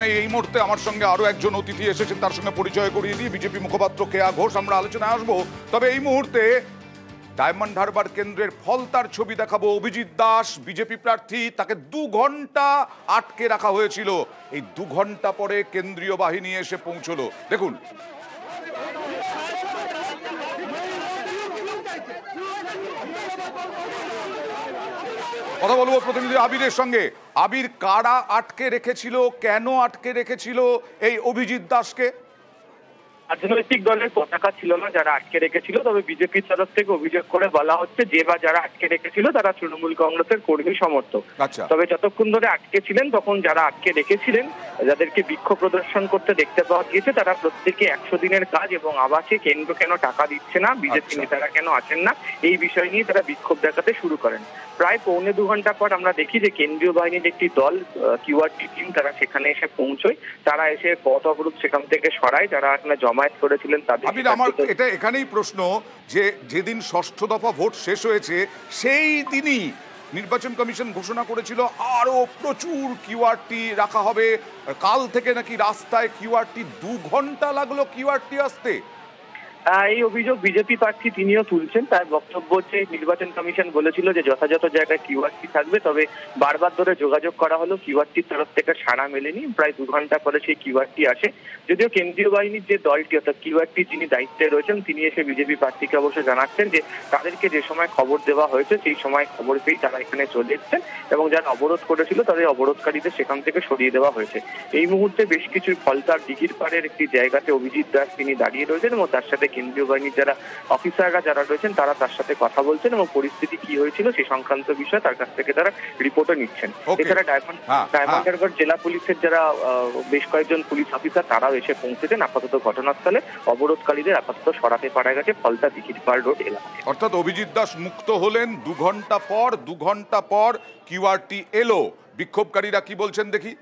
এই মুহূর্তে আমার সঙ্গে আরো একজন অতিথি এসেছেন, তার সঙ্গে পরিচয় করিয়ে দিয়ে বিজেপি মুখপাত্র কেয়া ঘোষ। আমরা আলোচনায় আসবো, তবে এই মুহূর্তে ডায়মন্ড হারবার কেন্দ্রের ফলতার ছবি দেখাবো। অভিজিৎ দাস বিজেপি প্রার্থী, তাকে 2 ঘন্টা আটকে রাখা হয়েছিল। এই 2 ঘন্টা পরে কেন্দ্রীয় বাহিনী এসে পৌঁছলো। দেখুন, কথা বলবো প্রতিনিধি আবিরের সঙ্গে। আবির, কারা আটকে রেখেছিল, কেন আটকে রেখেছিল এই অভিজিৎ দাসকে? রাজনৈতিক দলের পতাকা ছিল না যারা আটকে রেখেছিল, তবে বিজেপির তরফ থেকে অভিযোগ করে বলা হচ্ছে যে বা যারা আটকে রেখেছিল তারা তৃণমূল কংগ্রেসের কর্মী সমর্থক। তবে যতক্ষণ ধরে আটকে ছিলেন তখন যারা আটকে রেখেছিলেন, যাদেরকে বিক্ষোভ প্রদর্শন করতে দেখতে পাওয়া গিয়েছে, তারা প্রত্যেকে 100 দিনের কাজ এবং আবাসে কেন্দ্র কেন টাকা দিচ্ছে না, বিজেপি নেতারা কেন আছেন না, এই বিষয় নিয়ে তারা বিক্ষোভ দেখাতে শুরু করেন। প্রায় 2.25 ঘন্টা পর আমরা দেখি যে কেন্দ্রীয় বাহিনীর একটি দল, কিউআরটি টিম, তারা সেখানে এসে পৌঁছয়। তারা এসে পথ অবরোধ সেখান থেকে সরায়, যারা এখানে জমায়েত করেছিলেন তাদের। আমার এটা এখানেই প্রশ্ন যে যেদিন 6ষ্ঠ দফা ভোট শেষ হয়েছে সেই দিনই নির্বাচন কমিশন ঘোষণা করেছিল আরো প্রচুর কিউআরটি রাখা হবে। কাল থেকে নাকি রাস্তায় কিউআরটি 2 ঘন্টা লাগলো কিউআরটি আসতে। এই অভিযোগ বিজেপি প্রার্থী তিনিও তুলছেন। তার বক্তব্য হচ্ছে নির্বাচন কমিশন বলেছিল যে যথাযথ জায়গায় কিউআরটি থাকবে, তবে বারবার ধরে যোগাযোগ করা হলো, কিউআরটির তরফ থেকে সাড়া মেলেনি। প্রায় 2 ঘন্টা পরে সেই কিউআরটি আসে। যদিও কেন্দ্রীয় বাহিনীর যে দলটি, অর্থাৎ কিউআরটি যিনি দায়িত্বে রয়েছেন, তিনি এসে বিজেপি প্রার্থীকে অবশ্য জানাচ্ছেন যে তাদেরকে যে সময় খবর দেওয়া হয়েছে সেই সময় খবর পেয়ে তারা এখানে চলে এসেছেন এবং যারা অবরোধ করেছিল তাদের অবরোধকারীদের সেখান থেকে সরিয়ে দেওয়া হয়েছে। এই মুহূর্তে বেশ কিছু ফলতার দিঘির পাড়ের একটি জায়গাতে অভিজিৎ দাস তিনি দাঁড়িয়ে রয়েছেন এবং তার সাথে কেন্দ্রীয় বাহিনীর যারা অফিসাররা যারা রয়েছেন তারা তার সাথে কথা বলছেন এবং পরিস্থিতি কি হয়েছিল সেই সংক্রান্ত বিষয়ে তার কাছ থেকে তারা রিপোর্টও নিচ্ছেন। এছাড়া ডায়মন্ড হারবার জেলা পুলিশের যারা বেশ কয়েকজন পুলিশ অফিসার তারাও এসে পৌঁছেছেন আপাতত ঘটনাস্থলে। অবরোধকারীদের আপাতত সরাতে পারা গেছে ফলতা দিঘির পাড় রোড এলাকায়। অর্থাৎ অভিজিৎ দাস মুক্ত হলেন 2 ঘন্টা পর। 2 ঘন্টা পর কিউআরটি এলো। বিক্ষোভকারীরা কি বলছেন দেখি।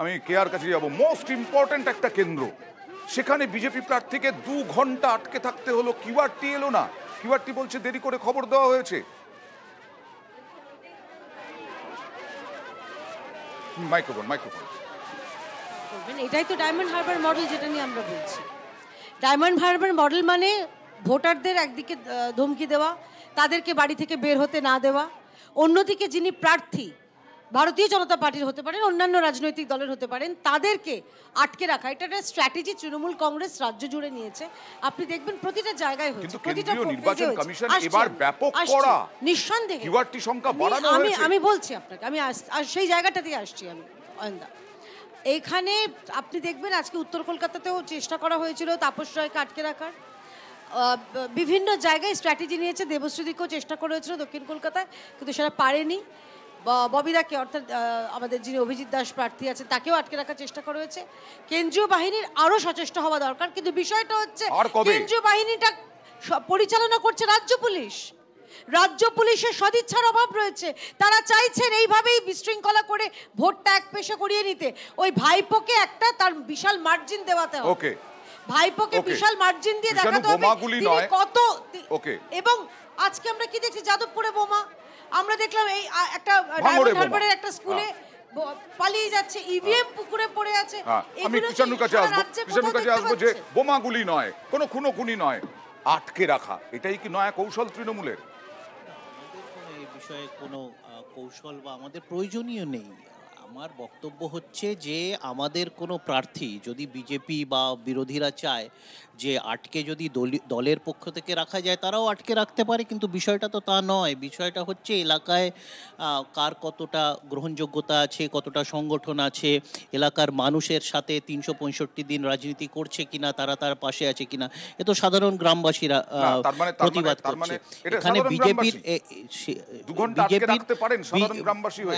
আমি কেয়ার কাছে যাবো। মোস্ট ইম্পর্টেন্ট একটা কেন্দ্র, সেখানে বিজেপি প্রার্থীকে 2 ঘন্টা আটকে থাকতে হলো, কিউআরটি এলো না। কিউআরটি বলছে দেরি করে খবর দেওয়া হয়েছে। মাইক্রোফোন। এটাই তো ডায়মন্ড হারবার মডেল, যেটা নিয়ে আমরা বলছি। ডায়মন্ড হারবার মডেল মানে ভোটারদের একদিকে ধমকি দেওয়া, তাদেরকে বাড়ি থেকে বের হতে না দেওয়া, অন্যদিকে যিনি প্রার্থী ভারতীয় জনতা পার্টির হতে পারেন, অন্যান্য রাজনৈতিক দলের হতে পারেন, তাদেরকে আটকে রাখা। এটা একটা স্ট্র্যাটেজি তৃণমূল কংগ্রেস রাজ্য জুড়ে নিয়েছে। আপনি দেখবেন প্রতিটা জায়গায় হয়েছে, প্রতিটা নির্বাচন কমিশন এবার ব্যাপক করা, নিঃসন্দেহে কিউআরটি সংখ্যা বাড়ানো হয়েছে। আমি বলছি আপনাকে, আমি সেই জায়গাটা দিয়ে আসছি। আমি অয়নদা, এইখানে আপনি দেখবেন আজকে উত্তর কলকাতাতেও চেষ্টা করা হয়েছিল তাপস রায়কে আটকে রাখার। বিভিন্ন জায়গায় স্ট্র্যাটেজি নিয়েছে। দেবশ্রীদিকেও চেষ্টা করা হয়েছিল দক্ষিণ কলকাতায়, কিন্তু সেটা পারেনি। ববিদাকে, অর্থাৎ আমাদের যিনি অভিজিৎ দাস প্রার্থী আছেন, তাকেও আটকে রাখার চেষ্টা করা হয়েছে। কেন্দ্রীয় বাহিনীর আরো সচেষ্ট হওয়া দরকার, কিন্তু বিষয়টা হচ্ছে কেন্দ্রীয় বাহিনীটা পরিচালনা করছে রাজ্য পুলিশ। রাজ্য পুলিশের সদিচ্ছার অভাব রয়েছে। তারা চাইছেন এইভাবেই বিশৃঙ্খলা করে ভোটটা একপেশে করিয়ে নিতে। ওই ভাইপোকে একটা তার বিশাল মার্জিন দেওয়াতে হবে। ভাইপোকে বিশাল মার্জিন দিয়ে দেখাতে হবে কত। এবং আজকে আমরা কি দেখছি, যাদবপুরে বোমা। আমরা দেখলাম এই একটা ডায়মন্ড হারবারের একটা স্কুলে পালিয়ে যাচ্ছে, ইভিএম পুকুরে পড়ে আছে। আমি কিষাণুর কাছে আসবো যে বোমাগুলি নয়, কোনো খুনোখুনি নয়, আটকে রাখা, এটাই কি নয়া কৌশল তৃণমূলের? এই বিষয়ে কোনো কৌশল বা আমাদের প্রয়োজনীয় নেই। আমার বক্তব্য হচ্ছে যে আমাদের কোনো প্রার্থী যদি বিজেপি বা বিরোধীরা চায় যে আটকে যদি দলের পক্ষ থেকে রাখা যায়, তারাও আটকে রাখতে পারে, কিন্তু বিষয়টা তো তা নয়। বিষয়টা হচ্ছে এলাকায় কার কতটা গ্রহণযোগ্যতা আছে, কতটা সংগঠন আছে, এলাকার মানুষের সাথে 365 দিন রাজনীতি করছে কিনা, তারা তার পাশে আছে কিনা, এ তো সাধারণ গ্রামবাসীরা প্রতিবাদ করছে। এখানে বিজেপির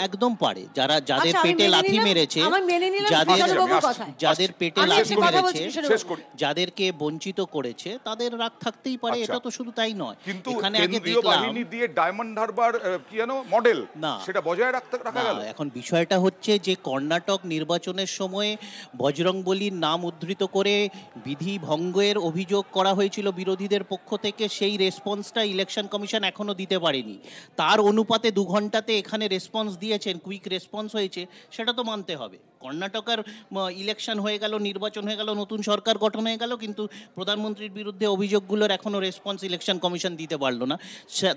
একদম পারে, যাদের পেটে লাথি মেরেছে, যাদের পেটে লাথি মেরেছে, যাদেরকে বঞ্চিত করেছে, তাদের রাগ থাকতেই পারে। এটা তো শুধু তাই নয়, কিন্তু এখানে কেন্দ্রীয় বাহিনী দিয়ে ডায়মন্ড হারবার কি জানো মডেল, না সেটা বজায় রাখা গেল। এখন বিষয়টা হচ্ছে যে কর্ণাটক নির্বাচনের সময় বজরংবলীর নাম উদ্ধৃত করে বিধি ভঙ্গের অভিযোগ করা হয়েছিল বিরোধীদের পক্ষ থেকে। সেই রেসপন্সটা ইলেকশন কমিশন এখনো দিতে পারেনি। তার অনুপাতে 2 ঘন্টাতে এখানে রেসপন্স দিয়েছেন, কুইক রেসপন্স হয়েছে, সেটা তো মানতে হবে। কর্ণাটকের ইলেকশন হয়ে গেল, নির্বাচন হয়ে গেল, নতুন সরকার গঠন হয়ে গেল, কিন্তু প্রধানমন্ত্রীর বিরুদ্ধে অভিযোগগুলোর এখনো রেসপন্স ইলেকশন কমিশন দিতে পারলো না।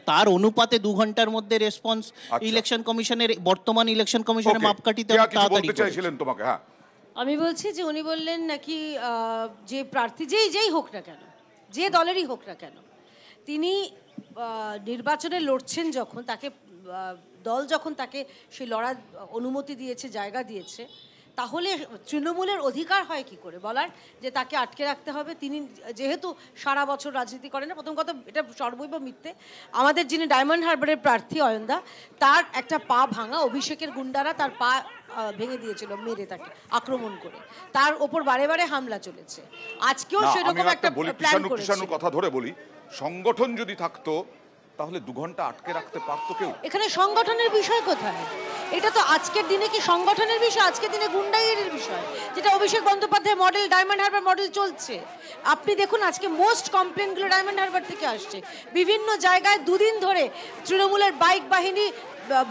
তার অনুপাতে 2 ঘন্টার মধ্যে রেসপন্স ইলেকশন কমিশনের, বর্তমান ইলেকশন কমিশনের মাপকাঠিতে তাড়াতাড়ি চাইছিলেন তোমাকে। হ্যাঁ, আমি বলছি যে উনি বললেন নাকি যে প্রার্থী যেই হোক না কেন, যে দলেরই হোক না কেন, তিনি নির্বাচনে লড়ছেন যখন, তাকে দল যখন তাকে সেই লড়ার অনুমতি দিয়েছে, জায়গা দিয়েছে, তাহলে তৃণমূলের অধিকার হয় কি করে বলার যে তাকে আটকে রাখতে হবে? তিনি যেহেতু সারা বছর রাজনীতি করেন না, প্রথম কথা এটা সর্বৈব মিথ্যে। আমাদের যিনি ডায়মন্ড হারবারের প্রার্থী অয়নদা, তার একটা পা ভাঙা, অভিষেকের গুন্ডারা তার পা ভেঙে দিয়েছিল, মেরে তাকে আক্রমণ করে, তার ওপর বারে বারে হামলা চলেছে। আজকেও সেরকম একটা প্ল্যান করেছে। কথা ধরে বলি, সংগঠন যদি থাকতো তাহলে 2 ঘন্টা আটকে রাখতে পারতো কেউ? এখানে সংগঠনের বিষয় কোথায়? এটা তো আজকের দিনে কি সংগঠনের বিষয়? আজকের দিনে গুন্ডাগিরির বিষয়, যেটা অভিষেক বন্দ্যোপাধ্যায় মডেল, ডায়মন্ড হারবার মডেল চলছে। আপনি দেখুন আজকে মোস্ট কমপ্লেনগুলো ডায়মন্ড হারবার থেকে আসছে। বিভিন্ন জায়গায় 2 দিন ধরে তৃণমূলের বাইক বাহিনী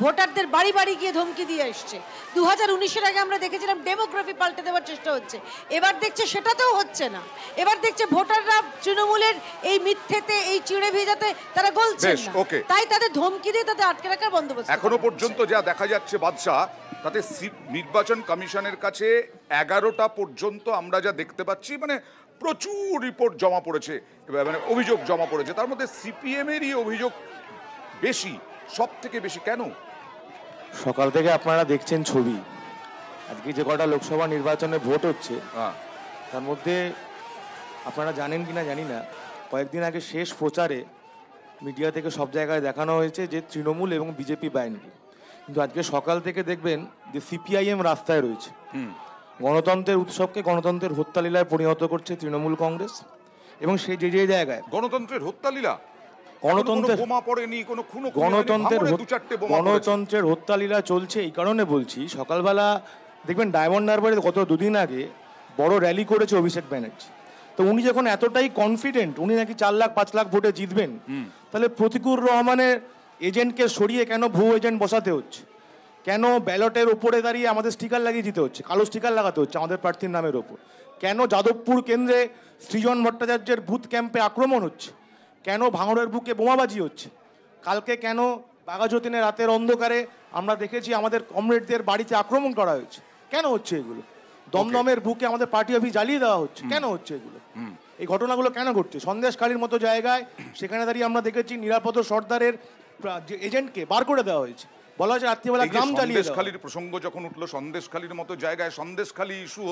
ভোটারদের বাড়ি বাড়ি গিয়ে ধমকি দিয়ে আসছে। 2019-এর আগে আমরা দেখেছিলাম ডেমোগ্রাফি পাল্টে দেওয়ার চেষ্টা হচ্ছে, এবার দেখছে সেটাতেও হচ্ছে না। এবার দেখছে ভোটাররা তৃণমূলের এই মিথ্যেতে, এই চিড়ে ভেজাতে তারা গলছেন না, তাই তাদের ধমকি দিয়ে তাদের আটকে রাখার বন্দোবস্ত। এখনো পর্যন্ত যা দেখা যাচ্ছে বাদশা, তাতে নির্বাচন কমিশনের কাছে 11টা পর্যন্ত আমরা যা দেখতে পাচ্ছি, মানে প্রচুর রিপোর্ট জমা পড়েছে, মানে অভিযোগ জমা পড়েছে। তার মধ্যে সিপিএম এরই অভিযোগ বেশি, সব থেকে বেশি। কেন? সকাল থেকে আপনারা দেখছেন ছবি, আজকে যে কটা লোকসভা নির্বাচনে ভোট হচ্ছে তার মধ্যে আপনারা জানেন কিনা জানি না, কয়েকদিন আগে শেষ প্রচারে মিডিয়া থেকে সব জায়গায় দেখানো হয়েছে যে তৃণমূল এবং বিজেপি বাইন্ডি, কিন্তু আজকে সকাল থেকে দেখবেন যে সিপিআইএম রাস্তায় রয়েছে। গণতন্ত্রের উৎসবকে গণতন্ত্রের হত্যালীলায় পরিণত করছে তৃণমূল কংগ্রেস, এবং সেই যে জায়গায় গণতন্ত্রের হত্যালীলা, গণতন্ত্রের হত্যালীলা চলছে। এই কারণে বলছি, সকালবেলা দেখবেন ডায়মন্ড হারবারে গত 2 দিন আগে বড় র্যালি করেছে অভিষেক ব্যানার্জি। তো উনি যখন এতটাই কনফিডেন্ট, উনি নাকি 4 লাখ 5 লাখ ভোটে জিতবেন, তাহলে প্রতিকুর রহমানের এজেন্টকে সরিয়ে কেন ভুয়ো এজেন্ট বসাতে হচ্ছে? কেন ব্যালটের ওপরে দাঁড়িয়ে আমাদের স্টিকার লাগিয়ে দিতে হচ্ছে, কালো স্টিকার লাগাতে হচ্ছে আমাদের প্রার্থীর নামের ওপর? কেন যাদবপুর কেন্দ্রে সৃজন ভট্টাচার্যের বুথ ক্যাম্পে আক্রমণ হচ্ছে? কেন ভাঙড়ের বুকে বোমাবাজি হচ্ছে? কালকে কেন বাঘাযতীনে রাতের অন্ধকারে আমরা দেখেছি আমাদের কমরেডদের বাড়িতে আক্রমণ করা হয়েছে? কেন হচ্ছে এগুলো? দমদমের বুকে আমাদের পার্টি অফিস জ্বালিয়ে দেওয়া হচ্ছে, কেন হচ্ছে এগুলো? এই ঘটনাগুলো কেন ঘটছে? সন্দেশখালীর মতো জায়গায় সেখানে দাঁড়িয়ে আমরা দেখেছি নিরাপদ সর্দারের এজেন্টকে বার করে দেওয়া হয়েছে, বলা হচ্ছে রাত্রিবেলা গ্রাম জ্বালিয়ে। সন্দেশখালীর প্রসঙ্গ যখন উঠলো, সন্দেশখালীর মতো জায়গায় সন্দেশখালী ইস্যু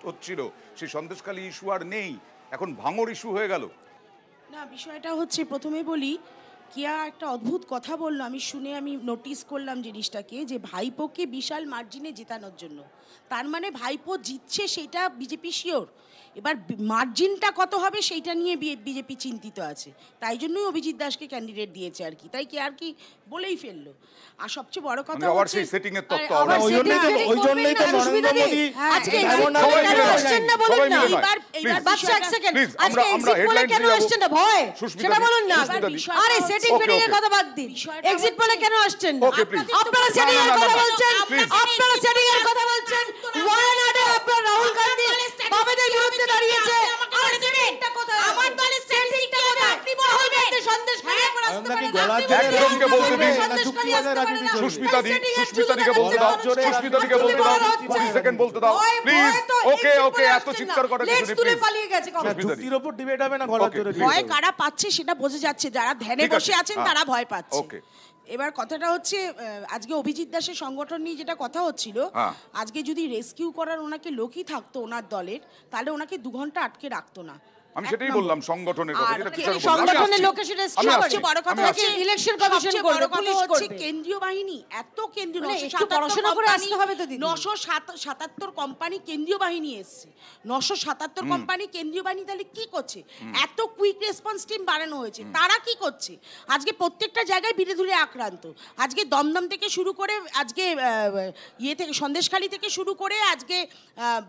হচ্ছিল, সেই সন্দেশখালী ইস্যু আর নেই, এখন ভাঙড় ইস্যু হয়ে গেল। না, বিষয়টা হচ্ছে, প্রথমে বলি, কিয়া একটা অদ্ভুত কথা বললো, আমি শুনে আমি নোটিস করলাম জিনিসটাকে, যে ভাইপোকে বিশাল মার্জিনে জেতানোর জন্য। তার মানে ভাইপো জিতছে সেটা বিজেপি শিওর, এবার মার্জিনটা কত হবে সেইটা নিয়ে বিজেপি চিন্তিত আছে, তাই জন্যই অভিজিৎ দাসকে ক্যান্ডিডেট দিয়েছে আর কি। তাই কি আর কি বলেই ফেললো। আর সবচেয়ে বড় কথা হচ্ছে রাহুল গান্ধী বামেদের বিরুদ্ধে দাঁড়িয়েছে, ভয় কারা পাচ্ছে সেটা বোঝা যাচ্ছে, যারা ধ্যানে বসে আছেন তারা ভয় পাচ্ছে। এবার কথাটা হচ্ছে, আজকে অভিজিৎ দাসের সংগঠন নিয়ে যেটা কথা হচ্ছিল, আজকে যদি রেস্কিউ করার ওনাকে লোকই থাকতো ওনার দলের, তাহলে ওনাকে 2 ঘন্টা আটকে রাখতো না। আমি সেটাই বললাম সংগঠনের কথা, যেটা কৃষাণু বলল। সংগঠনের লোকে সেটা আমি আসছি, সবচেয়ে বড় কথা আমি হচ্ছে আসছি। ইলেকশন কমিশন সবচেয়ে করবে, বড় কথা পুলিশ হচ্ছে করবে। কেন্দ্রীয় বাহিনী এত কেন্দ্রীয় মানে 977 একটু পড়াশোনা করে কোম্পানি, আসতে হবে তো দিদি। 977 কোম্পানি কেন্দ্রীয় বাহিনী এসছে, 977 কোম্পানি কেন্দ্রীয় বাহিনী তাহলে কি করছে? এত কুইক রেসপন্স টিম বাড়ানো হয়েছে, তারা কি করছে? আজকে প্রত্যেকটা জায়গায় বিরোধীরা আক্রান্ত। আজকে দমদম থেকে শুরু করে, আজকে ইয়ে থেকে সন্দেশখালী থেকে শুরু করে, আজকে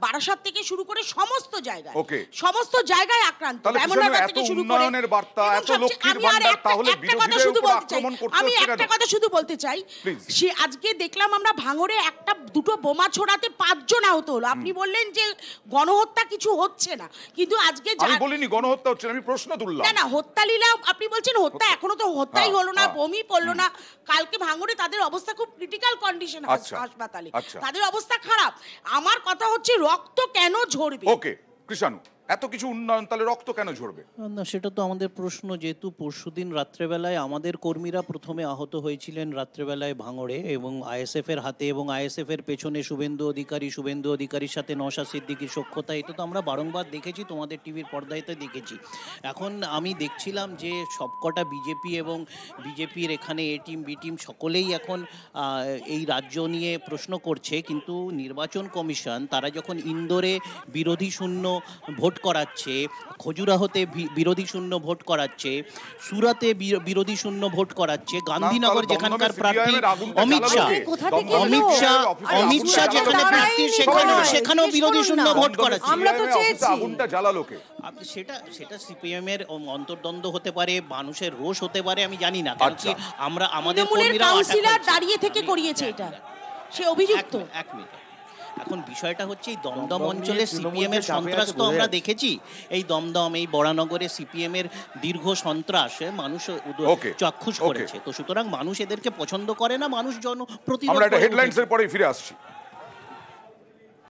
বারাসাত থেকে শুরু করে সমস্ত জায়গায়, সমস্ত জায়গায় আক্রান্ত। তাহলে ডায়মন্ডহারবার এত থেকে শুরু করে উন্নয়নের বার্তা, এবং এত সবচেয়ে- লক্ষ্মীর আমি আর ভান্ডার, একটা- তাহলে একটা কথা বিরোধীদের শুধু উপর বলতে চাই, আক্রমণ করতে আমি হচ্ছে একটা কেন? কথা শুধু বলতে চাই, Please. সে আজকে দেখলাম আমরা ভাঙড়ে একটা দুটো বোমা ছোড়াতে 5 জন আহত হলো। আপনি বললেন যে গণহত্যা কিছু হচ্ছে না, কিন্তু আজকে আমি বলিনি গণহত্যা হচ্ছে না, আমি প্রশ্ন তুললাম। না না, হত্যা লীলা আপনি বলছেন, হত্যা এখনো তো হত্যাই হলো না, বমি পড়লো না। কালকে ভাঙড়ে তাদের অবস্থা খুব ক্রিটিক্যাল কন্ডিশন আচ্ছা, হাসপাতালে, আচ্ছা। তাদের অবস্থা খারাপ। আমার কথা হচ্ছে রক্ত কেন ঝরবে? ওকে কৃষাণু, এত কিছু উন্নয়ন, তাহলে রক্ত কেন ঝরবে? না, সেটা তো আমাদের প্রশ্ন। যেহেতু পরশুদিন রাত্রেবেলায় আমাদের কর্মীরা প্রথমে আহত হয়েছিলেন রাত্রেবেলায় ভাঙড়ে, এবং আইএসএফ এর হাতে, এবং আইএসএফ এর পেছনে শুভেন্দু অধিকারীর সাথে নওশাদ সিদ্দিকীর সখ্যতা, এটা তো আমরা বারংবার দেখেছি, তোমাদের টিভির পর্দায় তো দেখেছি। এখন আমি দেখছিলাম যে সবকটা বিজেপি এবং বিজেপির এখানে এ টিম বি টিম সকলেই এখন এই রাজ্য নিয়ে প্রশ্ন করছে, কিন্তু নির্বাচন কমিশন তারা যখন ইন্দোরে বিরোধী শূন্য ভোট করাচ্ছে, খজুরাহোতে বিরোধী শূন্য ভোট করাচ্ছে, সুরাতে বিরোধী শূন্য ভোট করাচ্ছে, গান্ধীনগর যেখানকার প্রার্থী অমিত শাহ যেখানে প্রার্থী সেখানেও বিরোধী শূন্য ভোট করাচ্ছে। আমরা তো চেয়েছি। আগুনটা জ্বালালো কে? সেটা সিপিএম এর অন্তর্দ্বন্দ্ব হতে পারে, মানুষের রোষ হতে পারে, আমি জানি না। কারণ কি আমাদের কর্মীরা কাউন্সিলর দাঁড়িয়ে থেকে করিয়েছে এটা, সে অভিযুক্ত। এক মিনিট, এখন বিষয়টা হচ্ছে এই দমদম অঞ্চলে সিপিএম এর সন্ত্রাস তো আমরা দেখেছি। এই দমদম, এই বরানগরে সিপিএম এর দীর্ঘ সন্ত্রাস মানুষ চাক্ষুষ করেছে। তো সুতরাং মানুষ এদেরকে পছন্দ করে না, মানুষ আমরা একটা হেডলাইন্সের পরেই ফিরে আসছি।